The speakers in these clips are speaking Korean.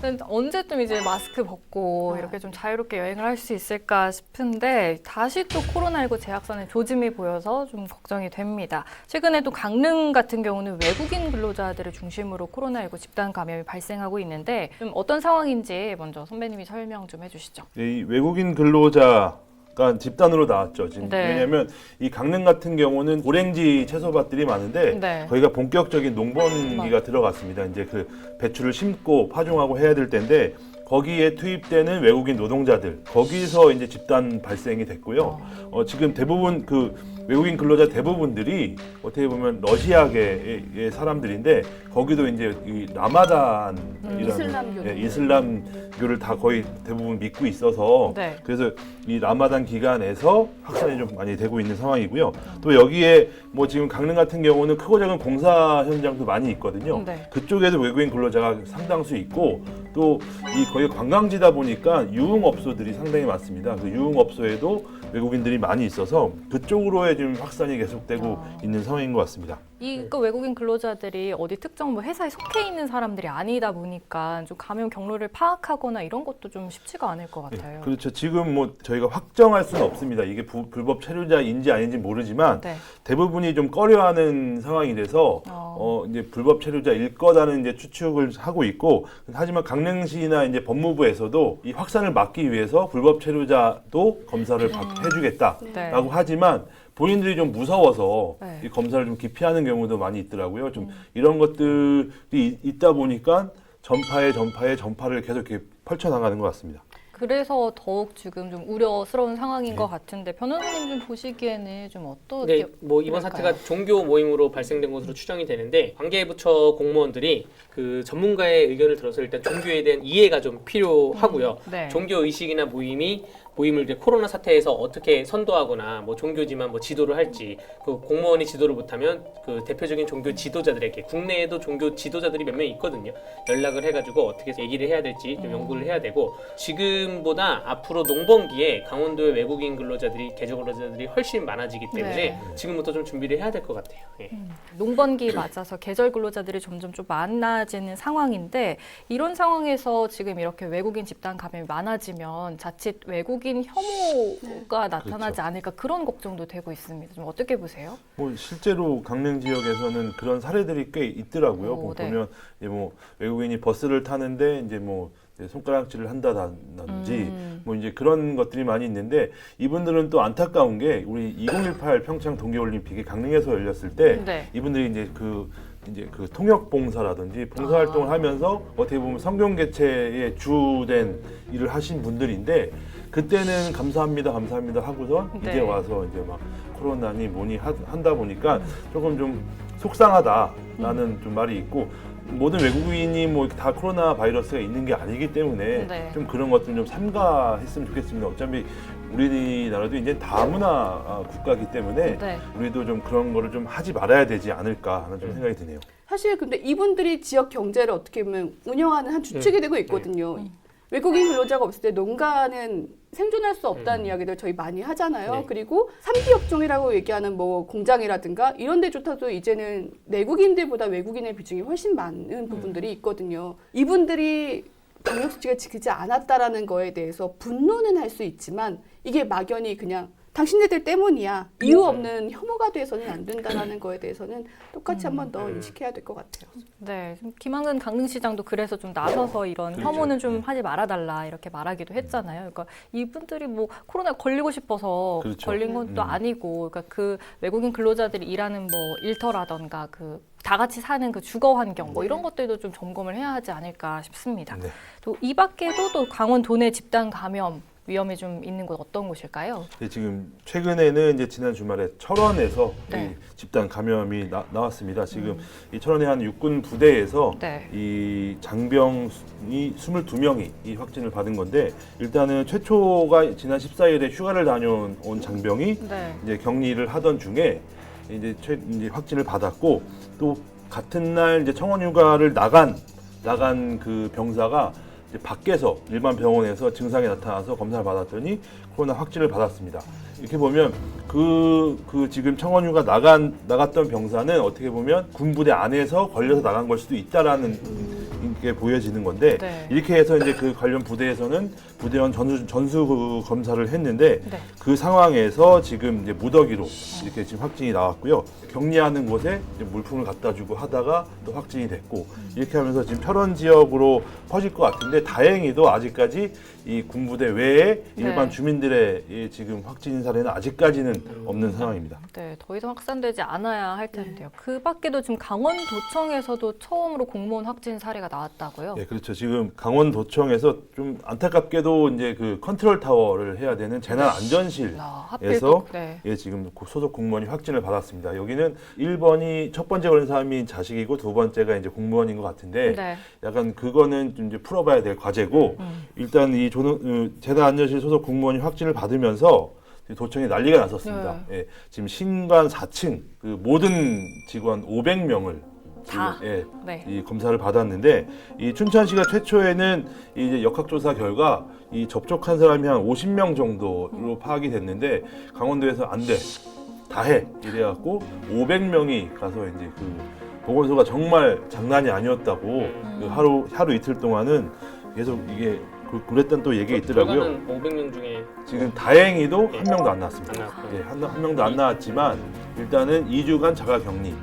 언제쯤 이제 마스크 벗고 이렇게 좀 자유롭게 여행을 할 수 있을까 싶은데 다시 또 코로나19 재확산의 조짐이 보여서 좀 걱정이 됩니다. 최근에 또 강릉 같은 경우는 외국인 근로자들을 중심으로 코로나19 집단 감염이 발생하고 있는데 좀 어떤 상황인지 먼저 선배님이 설명 좀 해주시죠. 이 외국인 근로자가 집단으로 나왔죠. 지금 네. 왜냐하면 이 강릉 같은 경우는 오렌지 채소밭들이 많은데 네. 거기가 본격적인 농번기가 들어갔습니다. 이제 그 배추를 심고 파종하고 해야 될 텐데 거기에 투입되는 외국인 노동자들 거기서 이제 집단 발생이 됐고요. 지금 대부분 그 외국인 근로자 대부분들이 어떻게 보면 러시아계의 사람들인데 거기도 이제 이 라마단이라는 이슬람교. 이슬람교를 다 거의 대부분 믿고 있어서 네. 그래서 이 라마단 기간에서 확산이 좀 많이 되고 있는 상황이고요. 또 여기에 뭐 지금 강릉 같은 경우는 크고 작은 공사 현장도 많이 있거든요. 네. 그쪽에도 외국인 근로자가 상당수 있고 또 이 거기 관광지다 보니까 유흥업소들이 상당히 많습니다. 그 유흥업소에도 외국인들이 많이 있어서 그쪽으로의 지금 확산이 계속되고 있는 상황인 것 같습니다. 그 외국인 근로자들이 어디 특정 뭐 회사에 속해 있는 사람들이 아니다 보니까 좀 감염 경로를 파악하거나 이런 것도 좀 쉽지가 않을 것 같아요. 그렇죠. 지금 뭐 저희가 확정할 수는 없습니다. 이게 불법 체류자인지 아닌지 모르지만 네. 대부분이 좀 꺼려하는 상황이 돼서 이제 불법 체류자일 거다는 이제 추측을 하고 있고 하지만 강릉시나 이제 법무부에서도 이 확산을 막기 위해서 불법 체류자도 검사를 해주겠다라고 네. 하지만 본인들이 좀 무서워서 네. 이 검사를 좀 기피하는 경우도 많이 있더라고요. 좀 이런 것들이 있다 보니까 전파를 계속 이렇게 펼쳐나가는 것 같습니다. 그래서 더욱 지금 좀 우려스러운 상황인 것 같은데 변호사님 좀 보시기에는 좀 어떻게? 네, 뭐 이번 사태가 종교 모임으로 발생된 것으로 추정이 되는데 관계부처 공무원들이 그 전문가의 의견을 들어서 일단 종교에 대한 이해가 좀 필요하고요. 네. 종교 의식이나 모임을 이제 코로나 사태에서 어떻게 선도하거나 뭐 종교지만 뭐 지도를 할지 그 공무원이 지도를 못하면 그 대표적인 종교 지도자들에게 국내에도 종교 지도자들이 몇 명 있거든요. 연락을 해가지고 어떻게 얘기를 해야 될지 좀 연구를 해야 되고 지금보다 앞으로 농번기에 강원도의 외국인 근로자들이 계절 근로자들이 훨씬 많아지기 때문에 네. 지금부터 좀 준비를 해야 될 것 같아요. 예. 농번기 맞아서 계절 근로자들이 점점 좀 많아지는 상황인데 이런 상황에서 지금 이렇게 외국인 집단 감염이 많아지면 자칫 외국인 혐오가 나타나지 그렇죠. 않을까 그런 걱정도 되고 있습니다. 좀 어떻게 보세요? 뭐 실제로 강릉 지역에서는 그런 사례들이 꽤 있더라고요. 오, 네. 보면 이제 뭐 외국인이 버스를 타는데 이제 뭐 손가락질을 한다든지 뭐 이제 그런 것들이 많이 있는데 이분들은 또 안타까운 게 우리 2018 평창 동계올림픽이 강릉에서 열렸을 때 네. 이분들이 이제 그 통역 봉사라든지 봉사 활동을 하면서 어떻게 보면 성경 개최에 주된 일을 하신 분들인데 그때는 감사합니다 하고선 네. 이제 와서 이제 막 코로나니 뭐니 한다 보니까 조금 좀 속상하다라는 좀 말이 있고 모든 외국인이 뭐 다 코로나 바이러스가 있는 게 아니기 때문에 네. 좀 그런 것들 좀 삼가했으면 좋겠습니다. 어차피 우리나라도 이제 다문화 국가이기 때문에 네. 우리도 좀 그런 거를 좀 하지 말아야 되지 않을까 하는 좀 생각이 드네요. 사실 근데 이분들이 지역 경제를 어떻게 보면 운영하는 한 주축이 되고 있거든요. 외국인 근로자가 없을 때 농가는 생존할 수 없다는 이야기들 저희 많이 하잖아요. 네. 그리고 3비 업종이라고 얘기하는 뭐 공장이라든가 이런 데조차도 이제는 내국인들보다 외국인의 비중이 훨씬 많은 부분들이 있거든요. 이분들이 방역수칙을 지키지 않았다라는 거에 대해서 분노는 할 수 있지만 이게 막연히 그냥 당신네들 때문이야. 이유 없는 혐오가 돼서는 안 된다라는 거에 대해서는 똑같이 한 번 더 인식해야 될 것 같아요. 네, 좀 김한근 강릉시장도 그래서 좀 나서서 이런 그렇죠. 혐오는 좀 하지 말아달라 이렇게 말하기도 했잖아요. 그러니까 이분들이 뭐 코로나 걸리고 싶어서 그렇죠. 걸린 건 또 아니고, 그러니까 그 외국인 근로자들이 일하는 뭐 일터라던가 그 다 같이 사는 그 주거 환경 뭐 이런 것들도 좀 점검을 해야 하지 않을까 싶습니다. 네. 또 이 밖에도 또 강원 도내 집단 감염 위험이 좀 있는 곳 어떤 곳일까요? 네, 지금 최근에는 이제 지난 주말에 철원에서 네. 이 집단 감염이 나왔습니다. 지금 이 철원의 한 육군 부대에서 네. 이 장병이 22명이 이 확진을 받은 건데 일단은 최초가 지난 14일에 휴가를 다녀온 장병이 네. 이제 격리를 하던 중에 이제 확진을 받았고 또 같은 날 이제 청원 휴가를 나간 그 병사가 이제 밖에서 일반 병원에서 증상이 나타나서 검사를 받았더니 코로나 확진을 받았습니다. 이렇게 보면 그 지금 청원휴가 나갔던 병사는 어떻게 보면 군부대 안에서 걸려서 나간 걸 수도 있다라는 게 보여지는 건데 네. 이렇게 해서 이제 그 관련 부대에서는 부대원 전수 검사를 했는데 네. 그 상황에서 지금 이제 무더기로 이렇게 지금 확진이 나왔고요. 격리하는 곳에 이제 물품을 갖다 주고 하다가 또 확진이 됐고 이렇게 하면서 지금 철원 지역으로 퍼질 것 같은데 다행히도 아직까지 이 군부대 외에 일반 네. 주민들의 이 지금 확진 사례는 아직까지는 없는 상황입니다. 네, 더 이상 확산되지 않아야 할 텐데요. 그 밖에도 지금 강원도청에서도 처음으로 공무원 확진 사례가 나왔다고요? 네, 그렇죠. 지금 강원도청에서 좀 안타깝게도 이제 그 컨트롤 타워를 해야 되는 재난 안전실 하필 에서 또, 네. 예, 지금 소속 공무원이 확진을 받았습니다. 여기는 1번이 첫 번째 걸린 사람이 자식이고 두 번째가 이제 공무원인 것 같은데 네. 약간 그거는 좀 이제 풀어봐야 될 과제고 일단 이 재난안전실 소속 공무원이 확진을 받으면서 도청에 난리가 났었습니다. 예, 지금 신관 4층 그 모든 직원 500명을 다? 예, 네. 이 검사를 받았는데 이 춘천시가 최초에는 이제 역학조사 결과 이 접촉한 사람이 한 50명 정도로 파악이 됐는데 강원도에서 안 돼. 다 해. 이래갖고 500명이 가서 이제 그 보건소가 정말 장난이 아니었다고 그 하루 이틀 동안은 계속 이게 그랬던 또 얘기가 있더라고요. 결과는 500명 중에 지금 다행히도 예. 한 명도 안 나왔습니다. 안 나왔고요. 예, 한 명도 안 나왔지만 일단은 2주간 자가격리.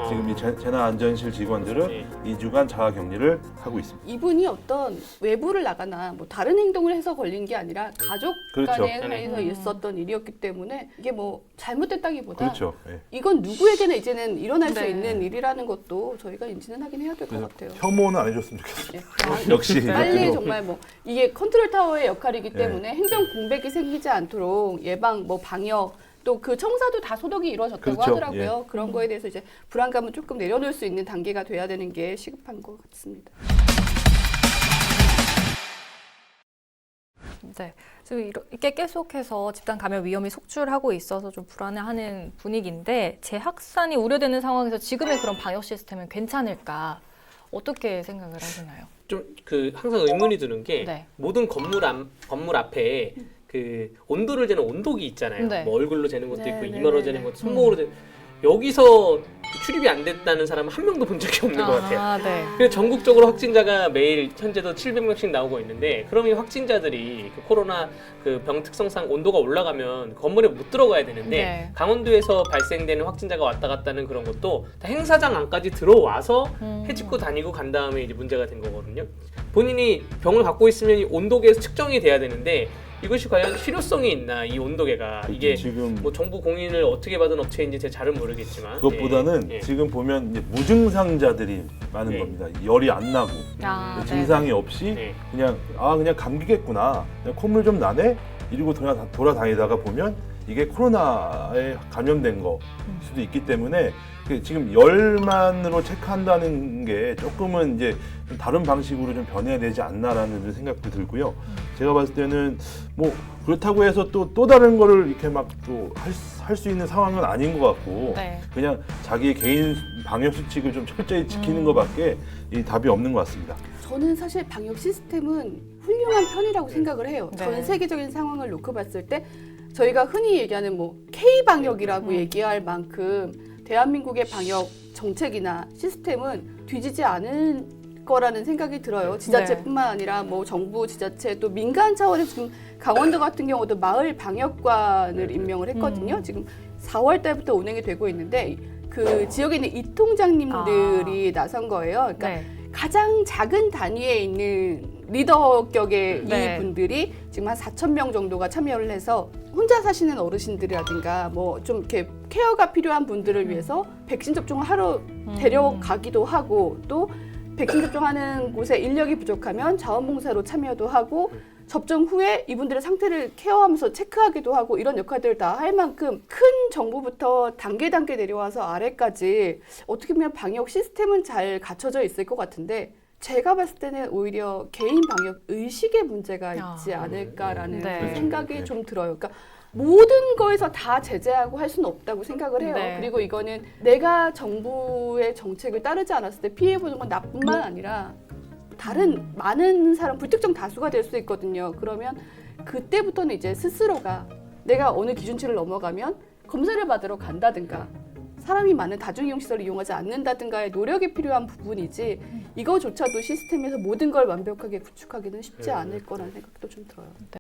지금 이 재난안전실 직원들은 예. 2주간 자가격리를 하고 있습니다. 이분이 어떤 외부를 나가나 뭐 다른 행동을 해서 걸린 게 아니라 가족 그렇죠. 간의 사이에서 있었던 일이었기 때문에 이게 뭐 잘못됐다기보다 그렇죠. 예. 이건 누구에게나 이제는 일어날 수 네. 있는 일이라는 것도 저희가 인지는 하긴 해야 될 것 그래서 같아요. 혐오는 안 해줬으면 좋겠어요. 예. 역시 빨리 이것도 정말 뭐 이게 컨트롤 타워의 역할이기 네. 때문에 행정 공백이 생기지 않도록 예방, 뭐 방역 또 그 청사도 다 소독이 이루어졌다고 그렇죠. 하더라고요. 그런 거에 대해서 이제 불안감은 조금 내려놓을 수 있는 단계가 돼야 되는 게 시급한 것 같습니다. 네. 지금 이렇게 계속해서 집단 감염 위험이 속출하고 있어서 좀 불안해하는 분위기인데 재확산이 우려되는 상황에서 지금의 그런 방역 시스템은 괜찮을까? 어떻게 생각을 하시나요? 좀 그 항상 의문이 드는 게 네. 모든 건물 앞에 그 온도를 재는 온도기 있잖아요. 네. 뭐 얼굴로 재는 것도 네, 있고 네, 이마로 네, 재는 네. 것도 손목으로 재는 여기서 출입이 안 됐다는 사람은 한 명도 본 적이 없는 것 같아요. 아, 네. 그래서 전국적으로 확진자가 매일 현재도 700명씩 나오고 있는데 그럼 이 확진자들이 그 코로나 그 병 특성상 온도가 올라가면 건물에 못 들어가야 되는데 네. 강원도에서 발생되는 확진자가 왔다 갔다 하는 그런 것도 다 행사장 안까지 들어와서 해집고 다니고 간 다음에 이제 문제가 된 거거든요. 본인이 병을 갖고 있으면 이 온도계에서 측정이 돼야 되는데 이것이 과연 실효성이 있나 이 온도계가 이게 지금 뭐 정부 공인을 어떻게 받은 업체인지 제가 잘은 모르겠지만 그것보다는 예, 예. 지금 보면 이제 무증상자들이 많은 네. 겁니다. 열이 안 나고 아, 네. 증상이 없이 네. 그냥 감기겠구나. 그냥 콧물 좀 나네. 이러고 돌아다니다가 보면 이게 코로나에 감염된 거 수도 있기 때문에 지금 열만으로 체크한다는 게 조금은 이제 좀 다른 방식으로 좀 변해야 되지 않나라는 생각도 들고요. 제가 봤을 때는 뭐 그렇다고 해서 또 다른 거를 이렇게 막 또 할 수 있는 상황은 아닌 것 같고 네. 그냥 자기 개인 방역 수칙을 좀 철저히 지키는 것밖에 이 답이 없는 것 같습니다. 저는 사실 방역 시스템은 훌륭한 편이라고 생각을 해요. 네. 전 세계적인 상황을 놓고 봤을 때 저희가 흔히 얘기하는 뭐 K 방역이라고 얘기할 만큼 대한민국의 방역 정책이나 시스템은 뒤지지 않은 거라는 생각이 들어요. 지자체뿐만 아니라 뭐 정부, 지자체 또 민간 차원에서 지금 강원도 같은 경우도 마을 방역관을 임명을 했거든요. 지금 4월 달부터 운행이 되고 있는데 그 지역에 있는 이통장님들이 나선 거예요. 그러니까 네. 가장 작은 단위에 있는 리더격의 네. 이분들이 지금 한 4,000명 정도가 참여를 해서 혼자 사시는 어르신들이라든가 뭐 좀 이렇게 케어가 필요한 분들을 위해서 백신 접종을 하러 데려가기도 하고 또 백신 접종하는 곳에 인력이 부족하면 자원봉사로 참여도 하고 접종 후에 이분들의 상태를 케어하면서 체크하기도 하고 이런 역할들을 다 할 만큼 큰 정부부터 단계 내려와서 아래까지 어떻게 보면 방역 시스템은 잘 갖춰져 있을 것 같은데 제가 봤을 때는 오히려 개인 방역 의식의 문제가 있지 않을까라는 네. 생각이 네. 좀 들어요. 그러니까 모든 거에서 다 제재하고 할 수는 없다고 생각을 해요. 네. 그리고 이거는 내가 정부의 정책을 따르지 않았을 때 피해보는 건 나뿐만 아니라 다른 많은 사람, 불특정 다수가 될 수 있거든요. 그러면 그때부터는 이제 스스로가 내가 어느 기준치를 넘어가면 검사를 받으러 간다든가 사람이 많은 다중이용 시설을 이용하지 않는다든가의 노력이 필요한 부분이지 이거조차도 시스템에서 모든 걸 완벽하게 구축하기는 쉽지 않을 거라는 생각도 좀 들어요.